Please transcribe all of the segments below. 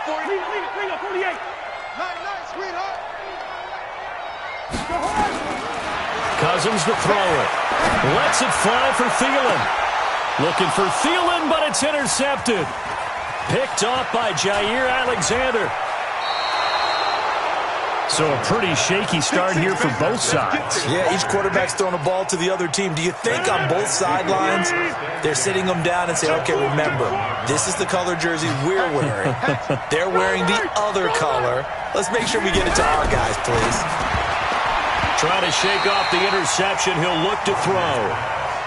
Bring up 48. Nice, sweetheart. Cousins to throw it. Lets it fly for Thielen. Looking for Thielen, but it's intercepted. Picked off by Jair Alexander. So a pretty shaky start here for both sides. Yeah, each quarterback's throwing a ball to the other team. Do you think on both sidelines they're sitting them down and saying, okay, remember, this is the color jersey we're wearing. They're wearing the other color. Let's make sure we get it to our guys, please. Trying to shake off the interception. He'll look to throw.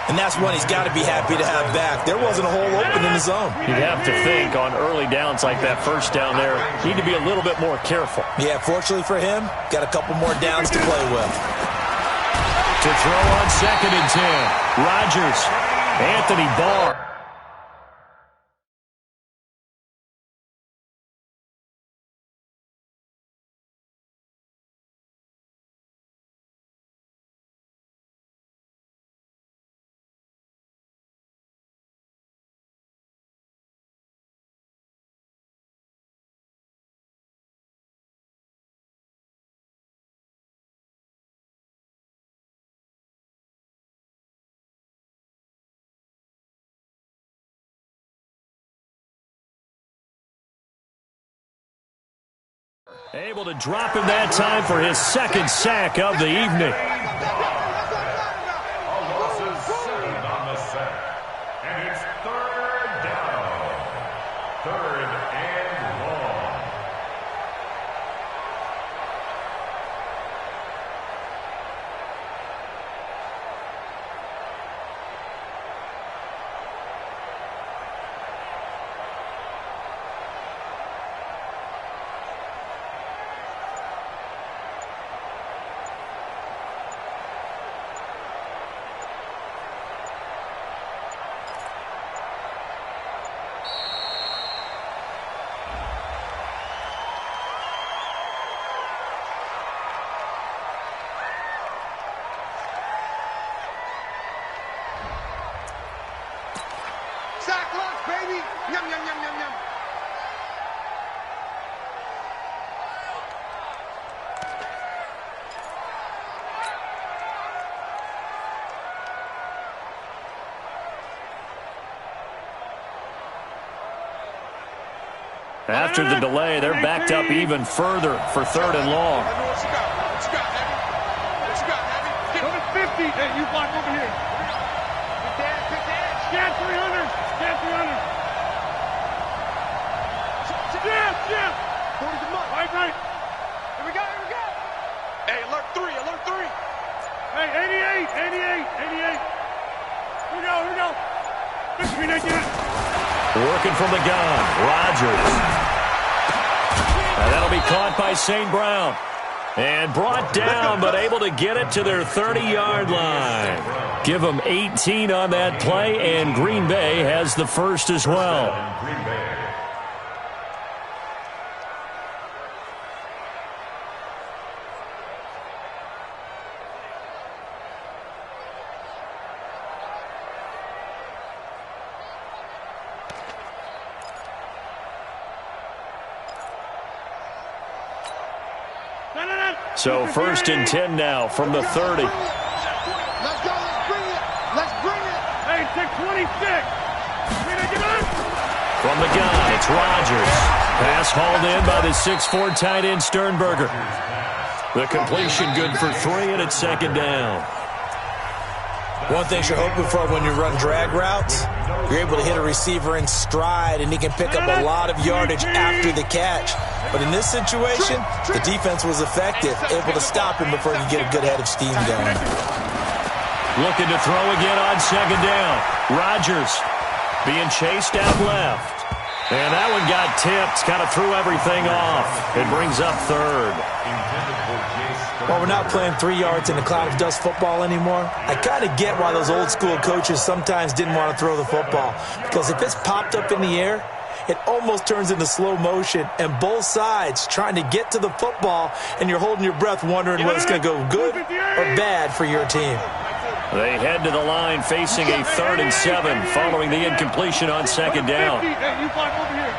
And that's one he's got to be happy to have back. There wasn't a hole open in the zone. You'd have to think on early downs like that first down there, need to be a little bit more careful. Yeah, fortunately for him, got a couple more downs to play with. To throw on 2nd and 10. Rodgers. Anthony Barr. Able to drop him that time for his 2nd sack of the evening. Losses 7 on the sack. And it's 3rd down. 3rd and long. Sack lunch, baby. Yum, yum, yum, yum, yum. After the delay, they're backed up even further for 3rd and long. What you got? What you got, Heavy? What you got, Heavy? Get over 50. Hey, you block over here. Pick that. Scan 300. Scan 300. Jam. 40 to month. Right. Here we go. Hey, alert 3. Hey, 88. Here we go. Working from the gun. Rodgers. And that'll be caught by St. Brown. And brought down, but able to get it to their 30-yard line. Give them 18 on that play, and Green Bay has the first as well. So 1st and 10 now from the 30. Let's go. Let's bring it. Hey, take 26. From the gun, it's Rodgers. Pass hauled in by the 6'4" tight end Sternberger. The completion good for 3, and it's 2nd down. One thing you're hoping for when you run drag routes, you're able to hit a receiver in stride, and he can pick up a lot of yardage after the catch. But in this situation, the defense was effective, able to stop him before he could get a good head of steam going. Looking to throw again on 2nd down. Rodgers being chased out left. And that one got tipped, kind of threw everything off. It brings up 3rd. Well, we're not playing 3 yards in a cloud of dust football anymore. I kind of get why those old school coaches sometimes didn't want to throw the football. Because if it's popped up in the air, it almost turns into slow motion, and both sides trying to get to the football, and you're holding your breath wondering whether it's going to go good or bad for your team. They head to the line facing a 3rd and 7 following the incompletion on 2nd down. Hey, you block over here.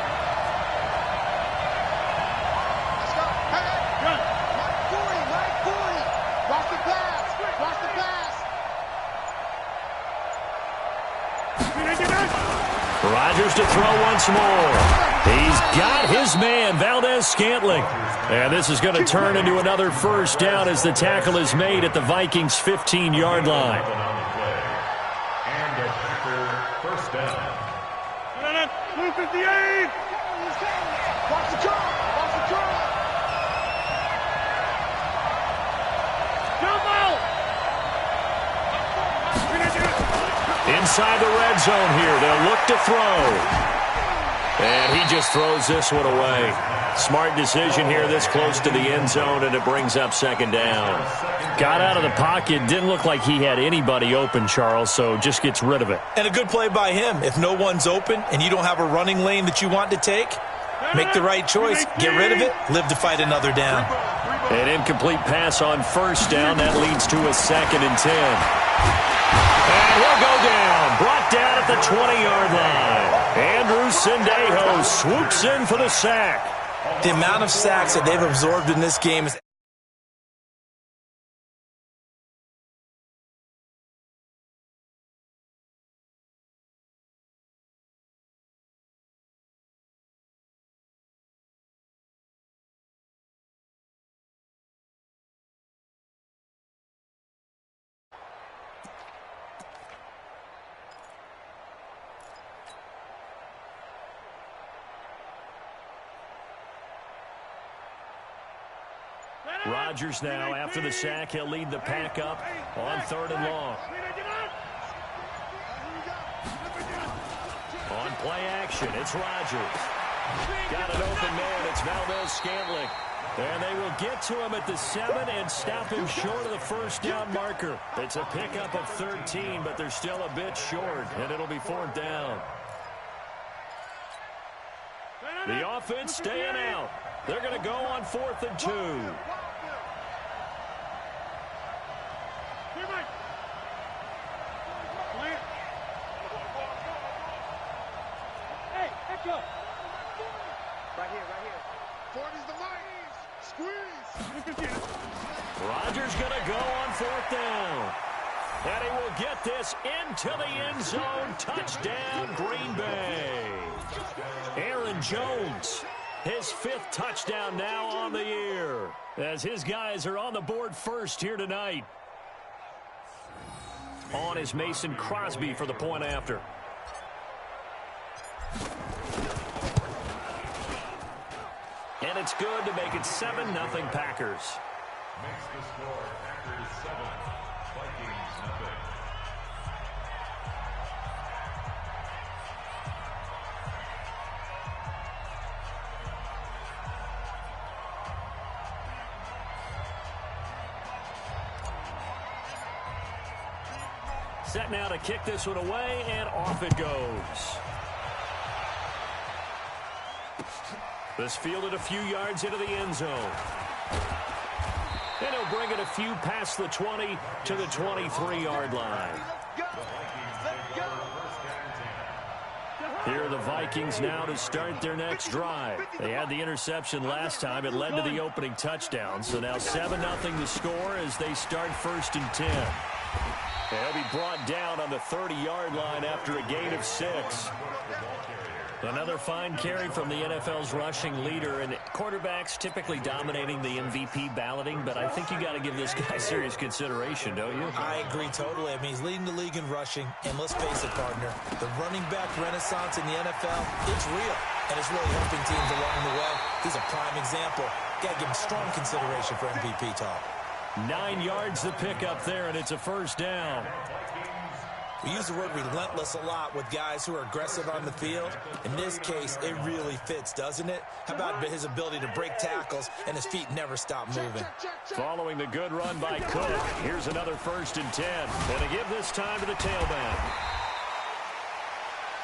to throw once more. He's got his man, Valdes-Scantling. And this is going to turn into another first down as the tackle is made at the Vikings' 15-yard line. And a Packer first down. 258. Watch the draw. Watch the draw. Jump out. Inside the red zone here, they'll look to throw. And he just throws this one away. Smart decision here this close to the end zone, and it brings up second down. Got out of the pocket, didn't look like he had anybody open, Charles, so just gets rid of it. And a good play by him. If no one's open and you don't have a running lane that you want to take, make the right choice, get rid of it, live to fight another down. An incomplete pass on first down. That leads to a 2nd and 10. And he'll go down. Brought down at the 20-yard line. Andrew Sendejo swoops in for the sack. The amount of sacks that they've absorbed in this game is... Rodgers now, after the sack, he'll lead the pack up on 3rd and long. On play action, it's Rodgers. Got an open man, it's Valdes-Scantling. And they will get to him at the 7 and stop him short of the first down marker. It's a pickup of 13, but they're still a bit short, and it'll be 4th down. The offense staying out. They're going to go on 4th and 2. Rodgers going to go on 4th down. And he will get this into the end zone. Touchdown, Green Bay. Aaron Jones, his 5th touchdown now on the year, as his guys are on the board first here tonight. On is Mason Crosby for the point after. And it's good to make it 7-0 Packers. Makes the score Packers 7, Vikings nothing. Set now to kick this one away, and off it goes. This fielded a few yards into the end zone. And he'll bring it a few past the 20 to the 23-yard line. Here are the Vikings now to start their next drive. They had the interception last time. It led to the opening touchdown. So now 7-0 the score as they start 1st and 10. They'll be brought down on the 30-yard line after a gain of 6. Another fine carry from the NFL's rushing leader, and quarterbacks typically dominating the MVP balloting, but I think you got to give this guy serious consideration, don't you? I agree totally. I mean, he's leading the league in rushing, and let's face it, partner, the running back renaissance in the NFL, it's real, and it's really helping teams along the way. He's a prime example. Got to give him strong consideration for MVP talk. 9 yards the pickup there, and it's a first down. We use the word relentless a lot with guys who are aggressive on the field. In this case, it really fits, doesn't it? How about his ability to break tackles and his feet never stop moving? Following the good run by Cook, here's another 1st and 10. And to give this time to the tailback.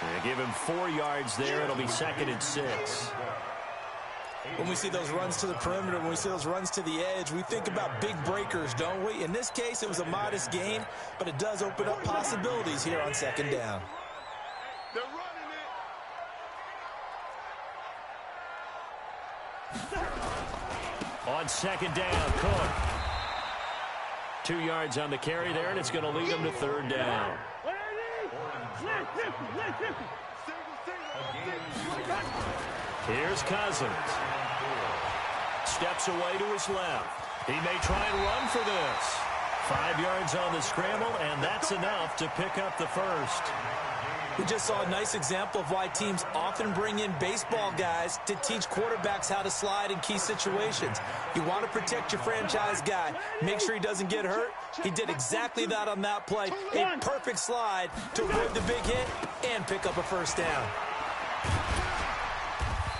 And give him 4 yards there. It'll be 2nd and 6. When we see those runs to the perimeter, when we see those runs to the edge, we think about big breakers, don't we? In this case, it was a modest gain, but it does open up possibilities here on 2nd down. They're running it. On 2nd down, Cook. 2 yards on the carry there, and it's going to lead him to 3rd down. Here's Cousins. Steps away to his left. He may try and run for this. 5 yards on the scramble, and that's enough to pick up the first. We just saw a nice example of why teams often bring in baseball guys to teach quarterbacks how to slide in key situations. You want to protect your franchise guy. Make sure he doesn't get hurt. He did exactly that on that play. A perfect slide to avoid the big hit and pick up a first down.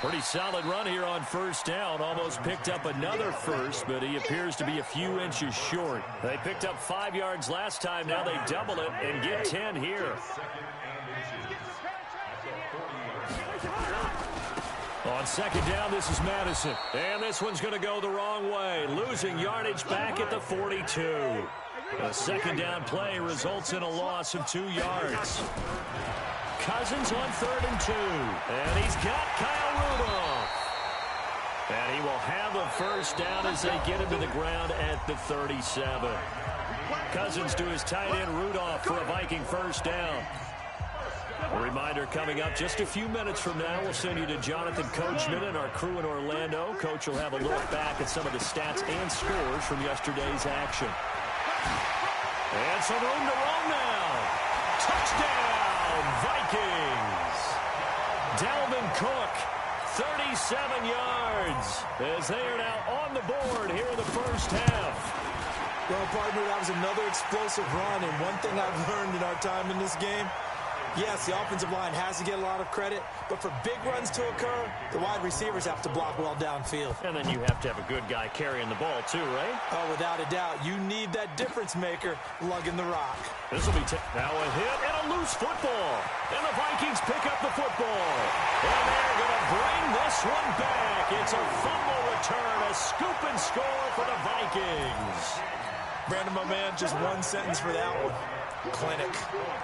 Pretty solid run here on first down. Almost picked up another first, but he appears to be a few inches short. They picked up 5 yards last time. Now they double it and get 10 here. On second down, this is Madison. And this one's going to go the wrong way. Losing yardage back at the 42. A second down play results in a loss of 2 yards. Cousins on 3rd and 2. And he's got Kyle Rudolph. And he will have a first down as they get him to the ground at the 37. Cousins to his tight end Rudolph for a Viking first down. A reminder coming up just a few minutes from now, we'll send you to Jonathan Coachman and our crew in Orlando. Coach will have a look back at some of the stats and scores from yesterday's action. And some room to roam now. Touchdown, Vikings. Dalvin Cook, 37 yards, as they are now on the board here in the first half. Well, partner, that was another explosive run, and one thing I've learned in our time in this game, yes, the offensive line has to get a lot of credit, but for big runs to occur, the wide receivers have to block well downfield. And then you have to have a good guy carrying the ball too, right? Oh, without a doubt. You need that difference maker lugging the rock. This will be now a hit and a loose football. And the Vikings pick up the football. And they're going to bring this one back. It's a fumble return, a scoop and score for the Vikings. Brandon, my man, just one sentence for that one. Clinic.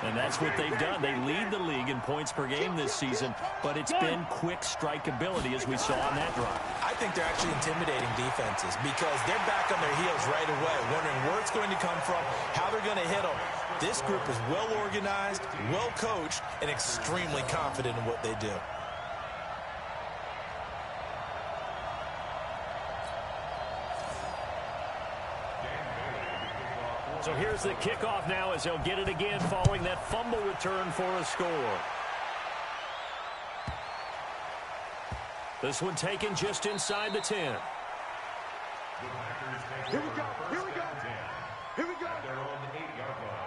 And that's what they've done. They lead the league in points per game this season, but it's been quick strikeability as we saw on that drive. I think they're actually intimidating defenses because they're back on their heels right away, wondering where it's going to come from, how they're going to hit them. This group is well organized, well coached, and extremely confident in what they do. So here's the kickoff now as they'll get it again following that fumble return for a score. This one taken just inside the 10. Here we go. Here we go. Here we go. They're on the 8-yard line.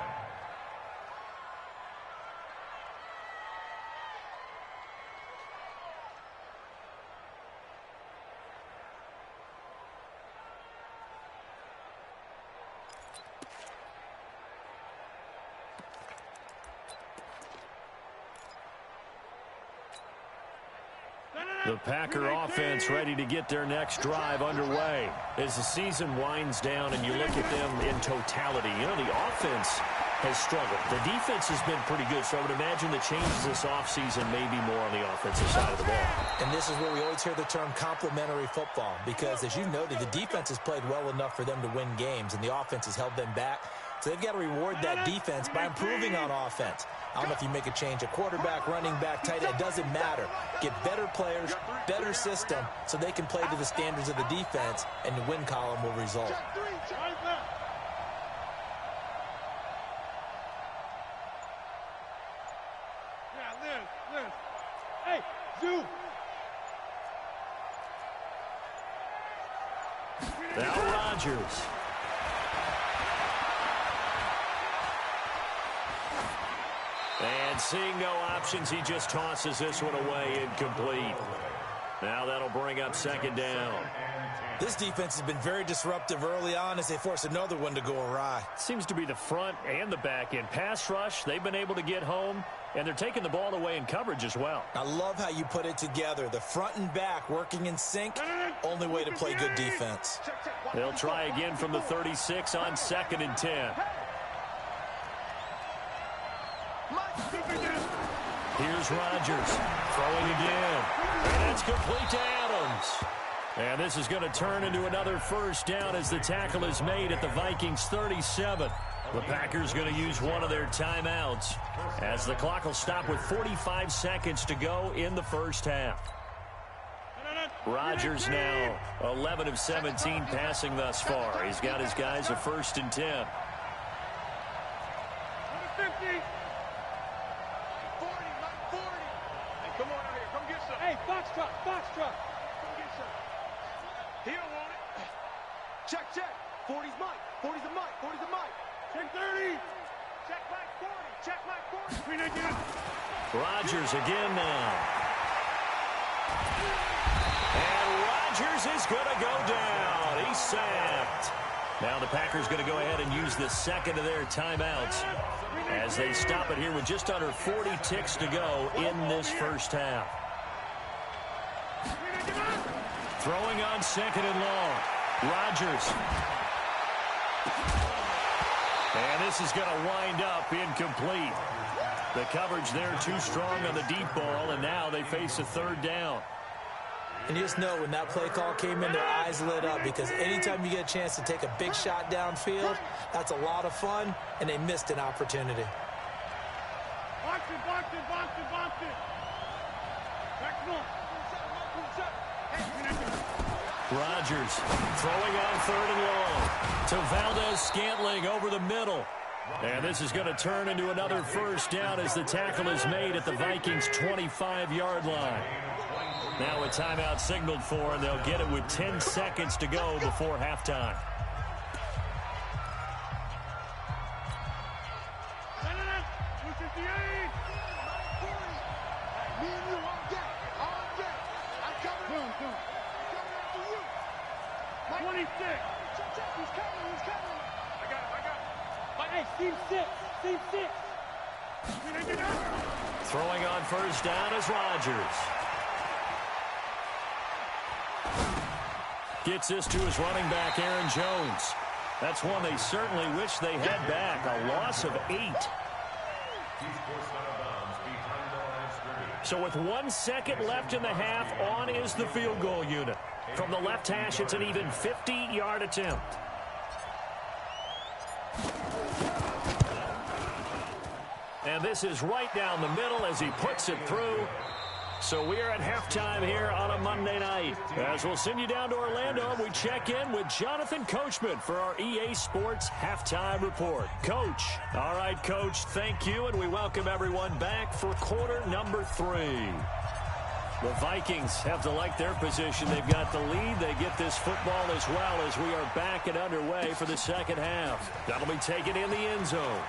The Packer offense ready to get their next drive underway. As the season winds down and you look at them in totality, you know, the offense has struggled. The defense has been pretty good, so I would imagine the changes this offseason may be more on the offensive side of the ball. And this is where we always hear the term complementary football because, as you noted, the defense has played well enough for them to win games, and the offense has held them back. So they've got to reward that defense by improving on offense. I don't know if you make a change, a quarterback, running back, tight end, it doesn't matter. Get better players, better system, so they can play to the standards of the defense, and the win column will result. Hey, Zoo. Now Rodgers. And seeing no options, he just tosses this one away incomplete. Now that'll bring up second down. This defense has been very disruptive early on as they force another one to go awry. Seems to be the front and the back end. Pass rush, they've been able to get home, and they're taking the ball away in coverage as well. I love how you put it together. The front and back working in sync, only way to play good defense. They'll try again from the 36 on 2nd and 10. Here's Rodgers throwing again. And that's complete to Adams. And this is going to turn into another first down as the tackle is made at the Vikings 37. The Packers going to use one of their timeouts as the clock will stop with 45 seconds to go in the first half. Rodgers now 11 of 17 passing thus far. He's got his guys a 1st and 10. 50. 40, like 40. Hey, come on out here. Come get some. Hey, box truck. Come get some. He don't want it. Check. 40's Mike. 40's a Mike. 40's a Mike. Check 30. Check Mike 40. Check Mike 40. Rodgers again now. And Rodgers is going to go down. He's sacked. Now the Packers going to go ahead and use the second of their timeouts as they stop it here with just under 40 ticks to go in this first half. Throwing on 2nd and long. Rodgers. And this is going to wind up incomplete. The coverage there too strong on the deep ball, and now they face a 3rd down. And you just know when that play call came in, their eyes lit up because anytime you get a chance to take a big shot downfield, that's a lot of fun, and they missed an opportunity. Box it. Rodgers throwing on 3rd and long to Valdez-Scantling over the middle. And this is going to turn into another 1st down as the tackle is made at the Vikings' 25-yard line. Now a timeout signaled for, and they'll get it with 10 seconds to go before halftime. Throwing on 1st down is Rodgers. Gets this to his running back, Aaron Jones. That's one they certainly wish they had back. A loss of 8. So with 1 second left in the half, on is the field goal unit. From the left hash, it's an even 50-yard attempt. And this is right down the middle as he puts it through. So we are at halftime here on a Monday night. As we'll send you down to Orlando, we check in with Jonathan Coachman for our EA Sports Halftime Report. Coach. All right, Coach, thank you, and we welcome everyone back for quarter number 3. The Vikings have to like their position. They've got the lead. They get this football as well as we are back and underway for the second half. That'll be taken in the end zone.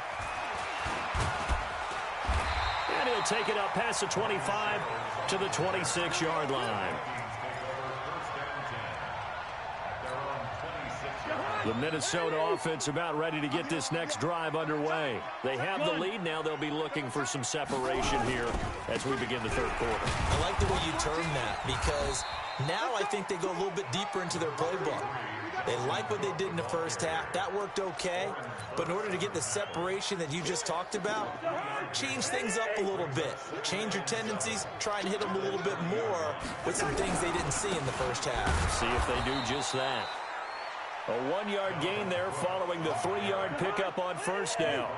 And he'll take it up past the 25 to the 26-yard line. The Minnesota offense about ready to get this next drive underway. They have the lead. Now they'll be looking for some separation here as we begin the 3rd quarter. I like the way you term that because now I think they go a little bit deeper into their playbook. They like what they did in the first half. That worked okay. But in order to get the separation that you just talked about, change things up a little bit. Change your tendencies. Try and hit them a little bit more with some things they didn't see in the first half. See if they do just that. A 1-yard gain there following the 3-yard pickup on 1st down.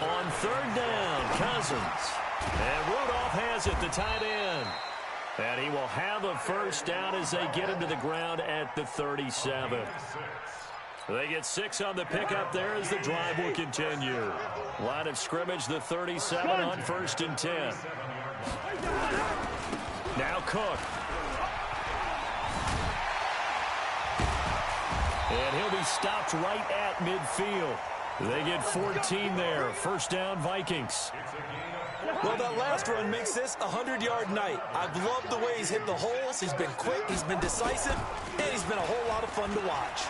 On 3rd down, Cousins. And Rudolph has it, the tight end. And he will have a 1st down as they get him to the ground at the 37. They get 6 on the pickup there as the drive will continue. Line of scrimmage, the 37 on 1st and 10. Now Cook. And he'll be stopped right at midfield. They get 14 there. 1st down, Vikings. Well, that last run makes this a 100-yard night. I've loved the way he's hit the holes. He's been quick, he's been decisive, and he's been a whole lot of fun to watch.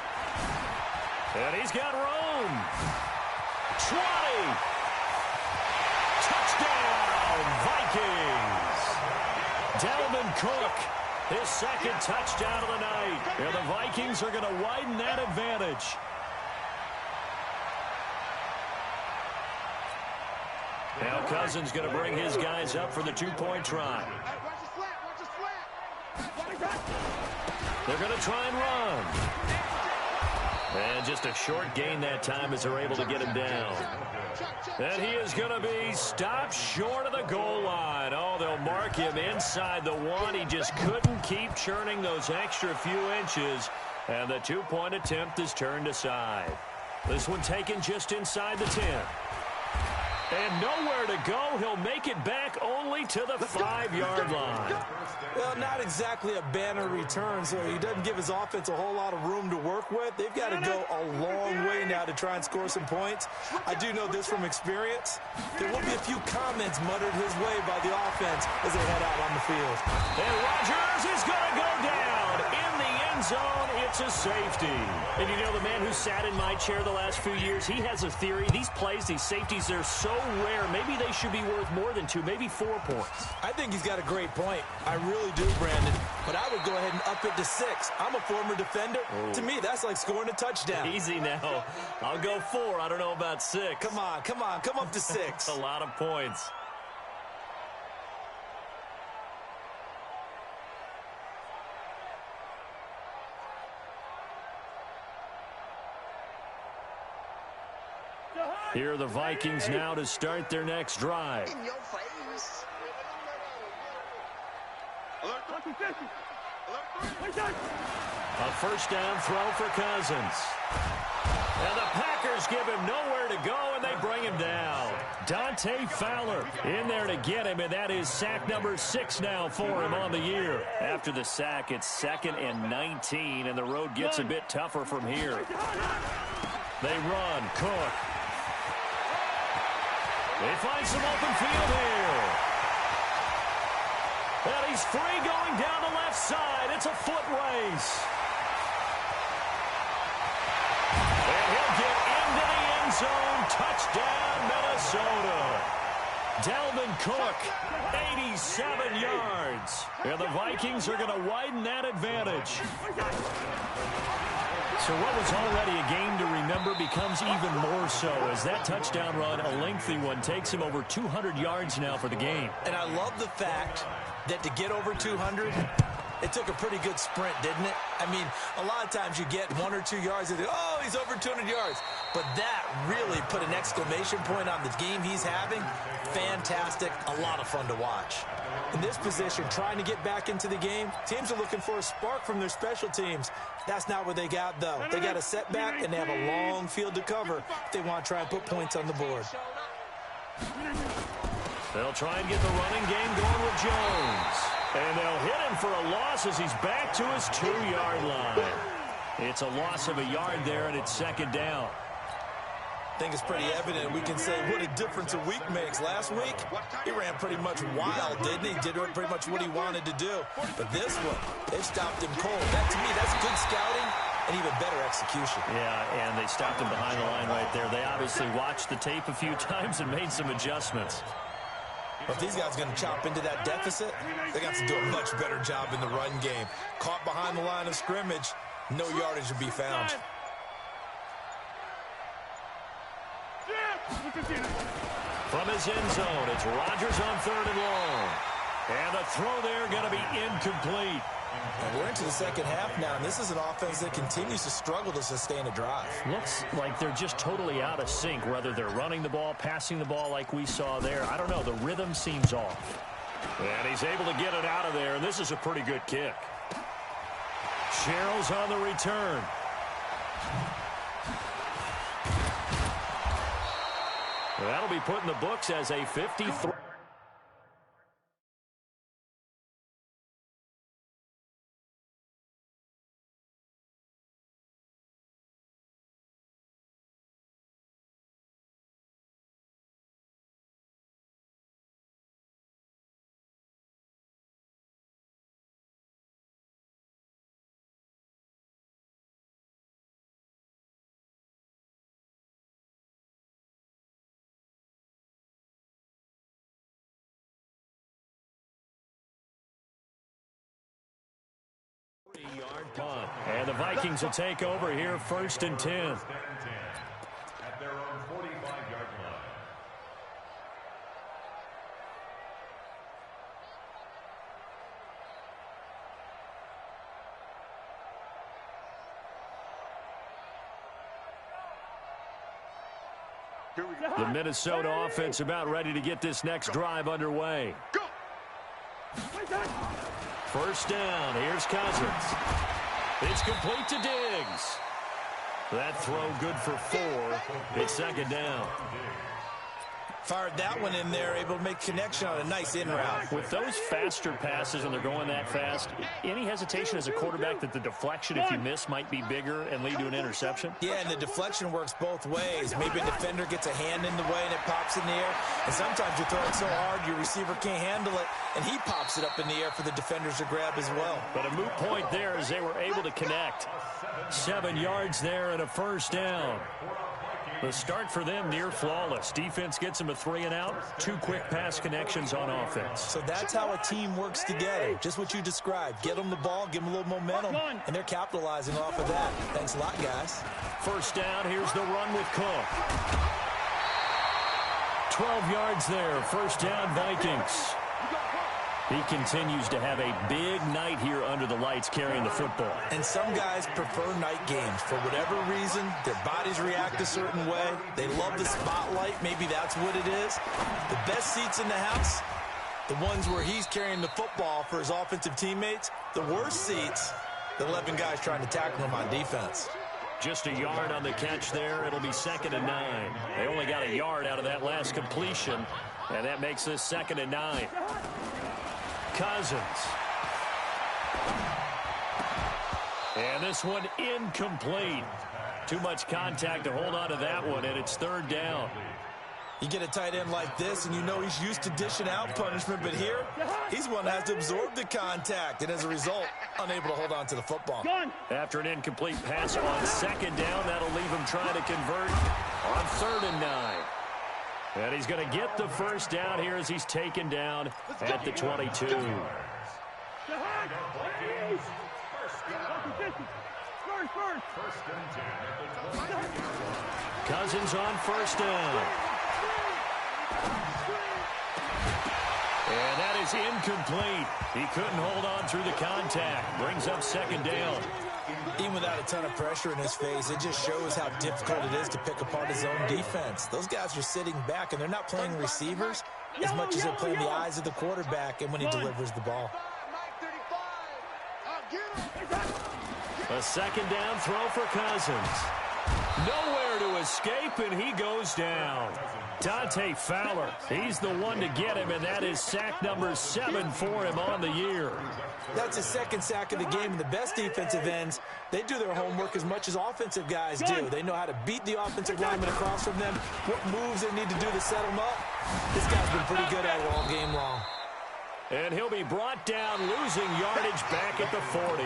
And he's got room. 20. Touchdown, Vikings. Dalvin Cook, his 2nd touchdown of the night. And the Vikings are going to widen that advantage. Now Cousins going to bring his guys up for the 2-point try. They're going to try and run. And just a short gain that time as they're able to get him down. And he is going to be stopped short of the goal line. Oh, they'll mark him inside the one. He just couldn't keep churning those extra few inches. And the two-point attempt is turned aside. This one taken just inside the 10. And nowhere to go. He'll make it back only to the 5-yard line. Well, not exactly a banner return, so he doesn't give his offense a whole lot of room to work with. They've got to go a long way now to try and score some points. I do know this from experience. There will be a few comments muttered his way by the offense as they head out on the field. And Rodgers is going to go down in the end zone. It's a safety. And you know, the man who sat in my chair the last few years, he has a theory. These plays, these safeties, they're so rare. Maybe they should be worth more than 2, maybe 4 points. I think he's got a great point. I really do, Brandon. But I would go ahead and up it to 6. I'm a former defender. Oh. To me, that's like scoring a touchdown. Easy now. I'll go 4. I don't know about 6. Come on. Come up to 6. That's a lot of points. Here are the Vikings now to start their next drive. In your face. A first down throw for Cousins. And the Packers give him nowhere to go, and they bring him down. Dante Fowler in there to get him, and that is sack number 6 now for him on the year. After the sack, it's 2nd and 19, and the road gets a bit tougher from here. They run. Cook. They find some open field here. And he's free going down the left side. It's a foot race. And he'll get into the end zone. Touchdown, Minnesota. Dalvin Cook, 87 yards. And the Vikings are going to widen that advantage. So what was already a game to remember becomes even more so as that touchdown run, a lengthy one, takes him over 200 yards now for the game. And I love the fact that to get over 200, it took a pretty good sprint, didn't it? I mean, a lot of times you get 1 or 2 yards and oh, he's over 200 yards. But that really put an exclamation point on the game he's having. Fantastic. A lot of fun to watch. In this position, trying to get back into the game, teams are looking for a spark from their special teams. That's not what they got, though. They got a setback, and they have a long field to cover if they want to try and put points on the board. They'll try and get the running game going with Jones. And they'll hit him for a loss as he's back to his 2-yard line. It's a loss of a yard there, and it's 2nd down. I think it's pretty evident. We can say what a difference a week makes. Last week, he ran pretty much wild, didn't he? Did pretty much what he wanted to do. But this one, they stopped him cold. That, to me, that's good scouting and even better execution. Yeah, and they stopped him behind the line right there. They obviously watched the tape a few times and made some adjustments. But if these guys are going to chop into that deficit, they got to do a much better job in the run game. Caught behind the line of scrimmage, no yardage to be found. From his end zone, it's Rodgers on 3rd and long. And the throw there going to be incomplete. And we're into the second half now, and this is an offense that continues to struggle to sustain a drive. Looks like they're just totally out of sync, whether they're running the ball, passing the ball like we saw there. I don't know. The rhythm seems off. And he's able to get it out of there, and this is a pretty good kick. Sherrill's on the return. That'll be put in the books as a 53. Yard punt. And the Vikings will take over here 1st and 10. At their own 45-yard line. The Minnesota offense about ready to get this next drive underway. First down. Here's Cousins. It's complete to Diggs. That throw good for 4. It's second down. Fired that one in there, able to make connection on a nice in route. With those faster passes when they're going that fast, any hesitation as a quarterback that the deflection, if you miss, might be bigger and lead to an interception? Yeah, and the deflection works both ways. Maybe a defender gets a hand in the way and it pops in the air. And sometimes you throw it so hard your receiver can't handle it, and he pops it up in the air for the defenders to grab as well. But a moot point there as they were able to connect. 7 yards there and a first down. The start for them near flawless. Defense gets them a 3 and out. 2 quick pass connections on offense. So that's how a team works together. Just what you described. Get them the ball, give them a little momentum, and they're capitalizing off of that. Thanks a lot, guys. First down, here's the run with Cook. 12 yards there. First down, Vikings. He continues to have a big night here under the lights carrying the football. And some guys prefer night games. For whatever reason, their bodies react a certain way. They love the spotlight. Maybe that's what it is. The best seats in the house, the ones where he's carrying the football for his offensive teammates. The worst seats, the 11 guys trying to tackle him on defense. Just a yard on the catch there. It'll be second and 9. They only got a yard out of that last completion, and that makes this second and 9. Cousins. And this one incomplete. Too much contact to hold on to that one, and it's third down. You get a tight end like this, and you know he's used to dishing out punishment, but here, he's one that has to absorb the contact, and as a result, unable to hold on to the football. After an incomplete pass on second down, that'll leave him trying to convert on third and 9. And he's going to get the first down here as he's taken down at the 22. Cousins on first down. And that is incomplete. He couldn't hold on through the contact. Brings up second down. Even without a ton of pressure in his face, it just shows how difficult it is to pick apart his own defense. Those guys are sitting back, and they're not playing receivers as much as they're playing the eyes of the quarterback and when he delivers the ball. A second down throw for Cousins. Nowhere to escape, and he goes down. Dante Fowler, he's the one to get him, and that is sack number 7 for him on the year. That's his second sack of the game, and the best defensive ends, they do their homework as much as offensive guys do. They know how to beat the offensive lineman across from them, what moves they need to do to set them up. This guy's been pretty good at it all game long. And he'll be brought down, losing yardage back at the 40.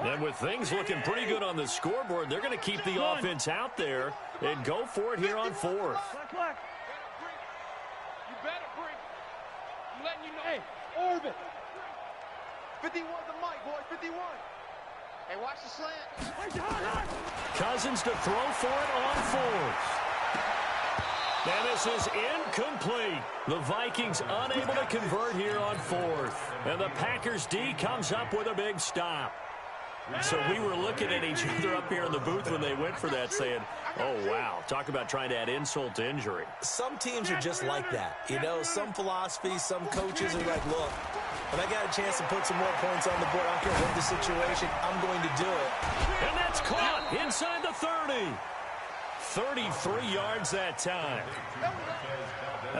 And with things looking pretty good on the scoreboard, they're going to keep the offense out there and go for it here on 4th. You better bring. I'm letting you know. Hey, orbit. 51's the mic, boys. 51. Hey, watch the slant. Cousins to throw for it on 4th. And this is incomplete. The Vikings unable to convert here on 4th. And the Packers D comes up with a big stop. So we were looking at each other up here in the booth when they went for that saying, oh, wow, talk about trying to add insult to injury. Some teams are just like that. You know, some philosophies, some coaches are like, look, when I got a chance to put some more points on the board, I don't care what the situation, I'm going to do it. And that's caught inside the 30. 33 yards that time.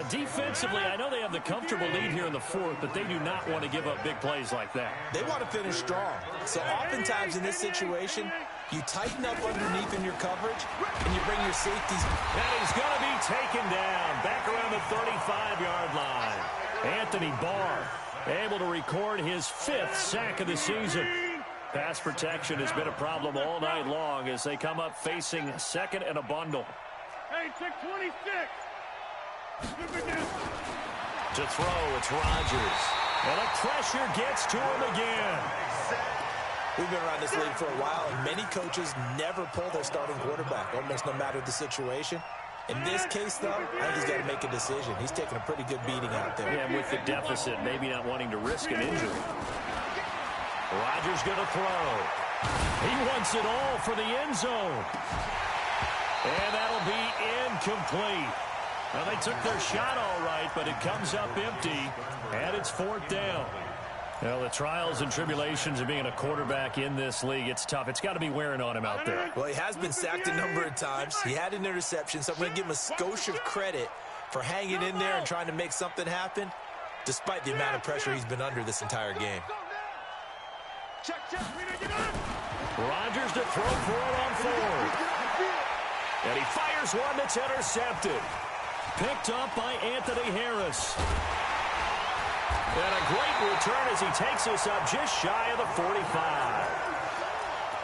Defensively, I know they have the comfortable lead here in the 4th, but they do not want to give up big plays like that. They want to finish strong. So oftentimes in this situation, you tighten up underneath in your coverage, and you bring your safeties. And he's going to be taken down back around the 35-yard line. Anthony Barr able to record his 5th sack of the season. Pass protection has been a problem all night long as they come up facing second and a bundle. Hey, 626. To throw, it's Rodgers. And the pressure gets to him again. We've been around this league for a while, and many coaches never pull their starting quarterback, almost no matter the situation. In this case, though, I think he's got to make a decision. He's taking a pretty good beating out there. Yeah, with the deficit, maybe not wanting to risk an injury. Rodgers going to throw. He wants it all for the end zone. And that'll be incomplete. Well, they took their shot all right, but it comes up empty, and it's 4th down. Well, the trials and tribulations of being a quarterback in this league, it's tough. It's got to be wearing on him out there. Well, he has been sacked a number of times. He had an interception, so I'm going to give him a skosh of credit for hanging in there and trying to make something happen, despite the amount of pressure he's been under this entire game. Rodgers to throw for it on 4th. And he fires one that's intercepted. Picked up by Anthony Harris. And a great return as he takes us up just shy of the 45.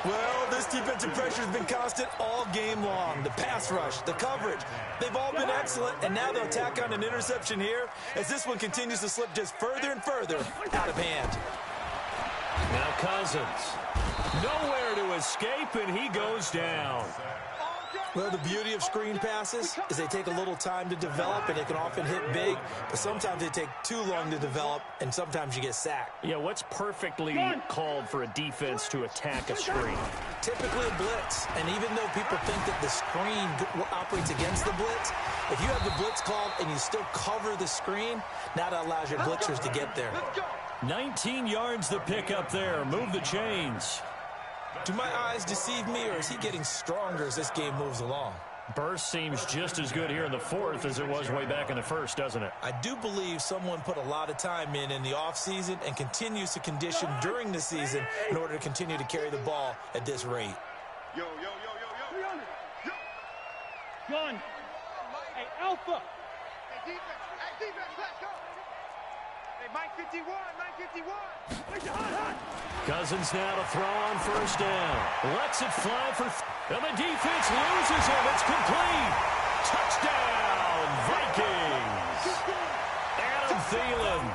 Well, this defensive pressure has been constant all game long. The pass rush, the coverage, they've all been excellent, and now they'll tack on an interception here as this one continues to slip just further and further out of hand. Now Cousins. Nowhere to escape, and he goes down. Well, the beauty of screen passes is they take a little time to develop, and they can often hit big, but sometimes they take too long to develop, and sometimes you get sacked. Yeah, what's perfectly called for a defense to attack a screen? Typically a blitz, and even though people think that the screen operates against the blitz, if you have the blitz called and you still cover the screen, now that allows your blitzers to get there. 19 yards to pick up there. Move the chains. Do my eyes deceive me, or is he getting stronger as this game moves along? Burst seems just as good here in the 4th as it was way back in the 1st, doesn't it? I do believe someone put a lot of time in the offseason and continues to condition during the season in order to continue to carry the ball at this rate. Yo, yo, yo, yo, yo. Yo. Gun. Hey, Alpha. Hey, defense, let's go. Hey, Mike 51, Mike 51. Cousins now to throw on 1st down. Lets it fly for... And the defense loses him. It's complete. Touchdown, Vikings. Adam Thielen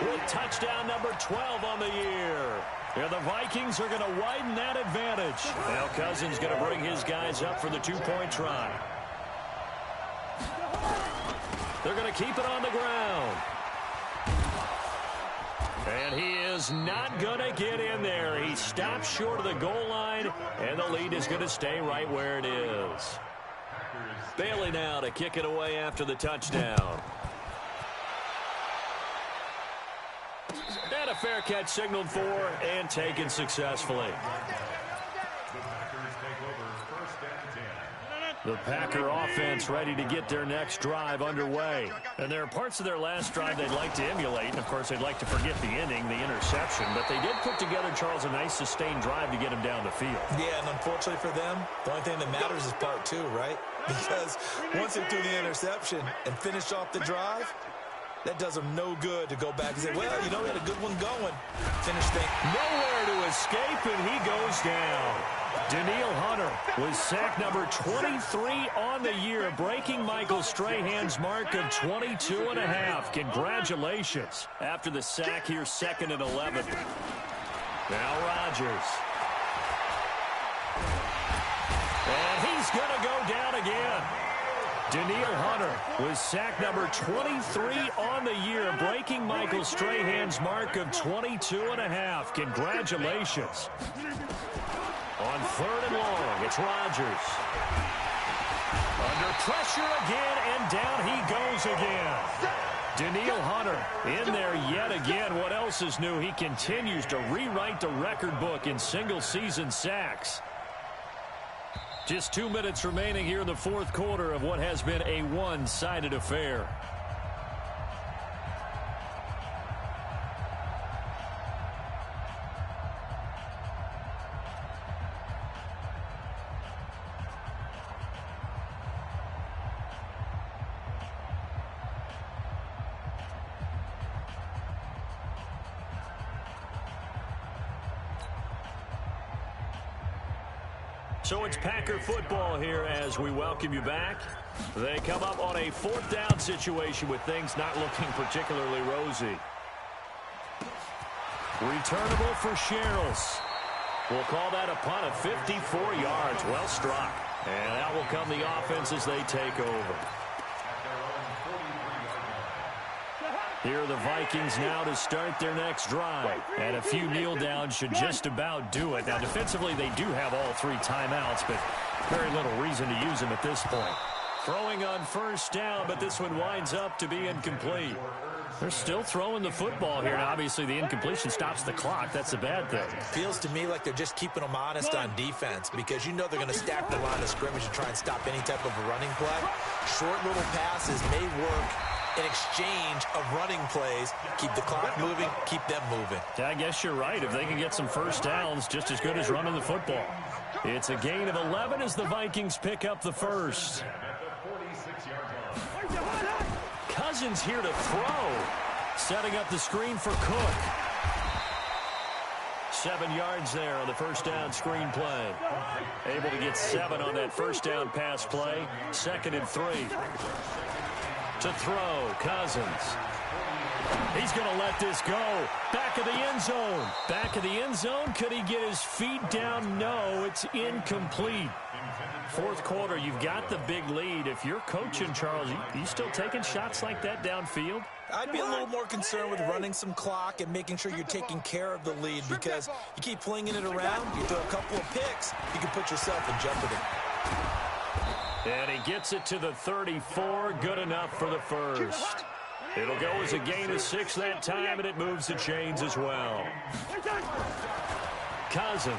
with touchdown number 12 on the year. Yeah, the Vikings are going to widen that advantage. Now Cousins going to bring his guys up for the 2-point try. They're going to keep it on the ground. And he is not going to get in there. He stops short of the goal line, and the lead is going to stay right where it is. Bailey now to kick it away after the touchdown. And a fair catch signaled for and taken successfully. The Packer offense ready to get their next drive underway. And there are parts of their last drive they'd like to emulate. And, of course, they'd like to forget the inning, the interception. But they did put together, Charles, a nice sustained drive to get him down the field. Yeah, and unfortunately for them, the only thing that matters is part 2, right? Because once they threw the interception and finished off the drive, that does them no good to go back and say, well, you know, we had a good one going. Finish thing. Nowhere to escape, and he goes down. Danielle Hunter was sack number 23 on the year, breaking Michael Strahan's mark of 22.5. Congratulations. After the sack here, 2nd and 11. Now Rodgers. And he's going to go down again. Danielle Hunter was sack number 23 on the year, breaking Michael Strahan's mark of 22.5. Congratulations. On 3rd and long, it's Rodgers. Under pressure again, and down he goes again. Danielle Hunter in there yet again. What else is new? He continues to rewrite the record book in single-season sacks. Just 2 minutes remaining here in the 4th quarter of what has been a one-sided affair. So it's Packer football here as we welcome you back. They come up on a 4th down situation with things not looking particularly rosy. Returnable for Sherrills. We'll call that a punt of 54 yards. Well struck. And out will come the offense as they take over. Here are the Vikings now to start their next drive. And a few kneel downs should just about do it. Now, defensively, they do have all 3 timeouts, but very little reason to use them at this point. Throwing on first down, but this one winds up to be incomplete. They're still throwing the football here. Now, obviously, the incompletion stops the clock. That's a bad thing. Feels to me like they're just keeping them honest on defense because you know they're going to stack the line of scrimmage and try and stop any type of a running play. Short little passes may work in exchange of running plays. Keep the clock moving, keep them moving. I guess you're right. If they can get some first downs, just as good as running the football. It's a gain of 11 as the Vikings pick up the first. Cousins here to throw. Setting up the screen for Cook. 7 yards there on the first down screen play. Able to get 7 on that first down pass play. 2nd and 3. To throw, Cousins. He's going to let this go. Back of the end zone. Back of the end zone. Could he get his feet down? No, it's incomplete. 4th quarter, you've got the big lead. If you're coaching, Charles, you still taking shots like that downfield? I'd be a little more concerned with running some clock and making sure you're taking care of the lead because you keep flinging it around, you throw a couple of picks, you can put yourself in jeopardy. And he gets it to the 34. Good enough for the first. It'll go as a gain of 6 that time, and it moves the chains as well. Cousins.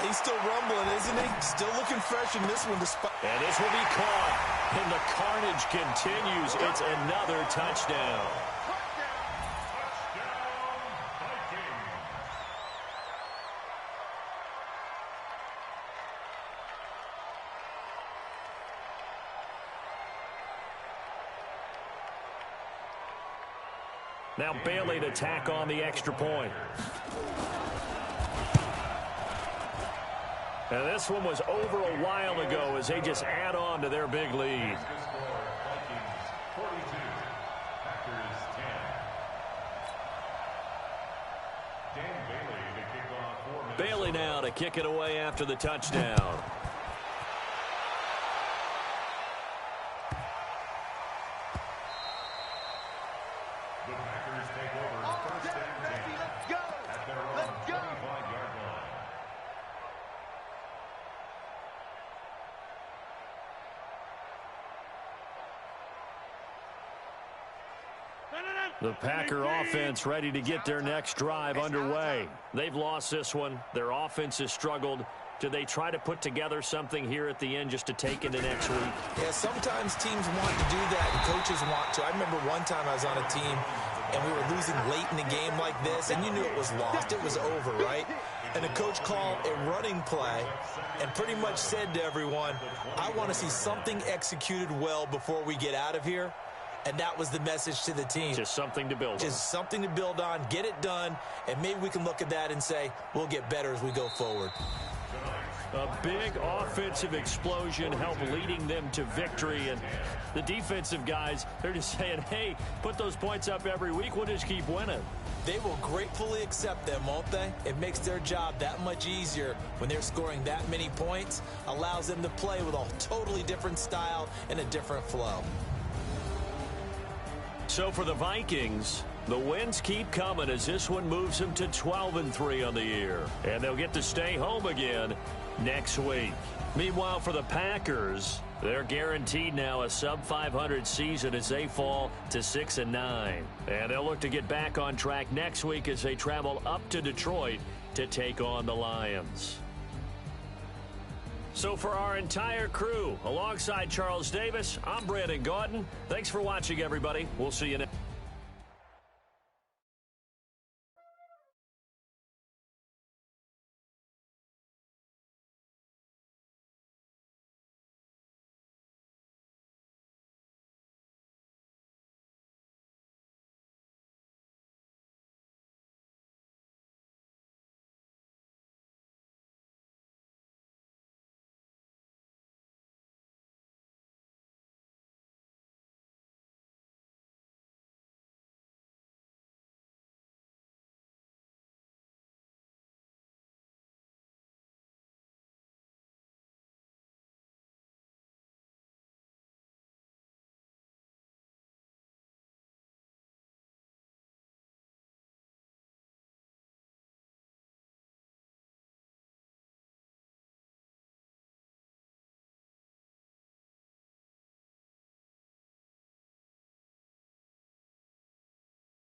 He's still rumbling, isn't he? Still looking fresh in this one. And this will be caught. And the carnage continues. It's another touchdown. Now Bailey to tack on the extra point. And this one was over a while ago as they just add on to their big lead. Bailey now to kick it away after the touchdown. The Packer offense ready to get their next drive underway. They've lost this one. Their offense has struggled. Do they try to put together something here at the end just to take into next week? Yeah, sometimes teams want to do that and coaches want to. I remember one time I was on a team and we were losing late in the game like this and you knew it was lost. It was over, right? And the coach called a running play and pretty much said to everyone, I want to see something executed well before we get out of here. And that was the message to the team. Just something to build on. Just something to build on, get it done, and maybe we can look at that and say, we'll get better as we go forward. A big offensive explosion helped leading them to victory. And the defensive guys, they're just saying, hey, put those points up every week. We'll just keep winning. They will gratefully accept them, won't they? It makes their job that much easier when they're scoring that many points. Allows them to play with a totally different style and a different flow. So for the Vikings, the wins keep coming as this one moves them to 12-3 on the year. And they'll get to stay home again next week. Meanwhile, for the Packers, they're guaranteed now a sub-500 season as they fall to 6-9. And they'll look to get back on track next week as they travel up to Detroit to take on the Lions. So for our entire crew, alongside Charles Davis, I'm Brandon Gaudin. Thanks for watching, everybody. We'll see you next.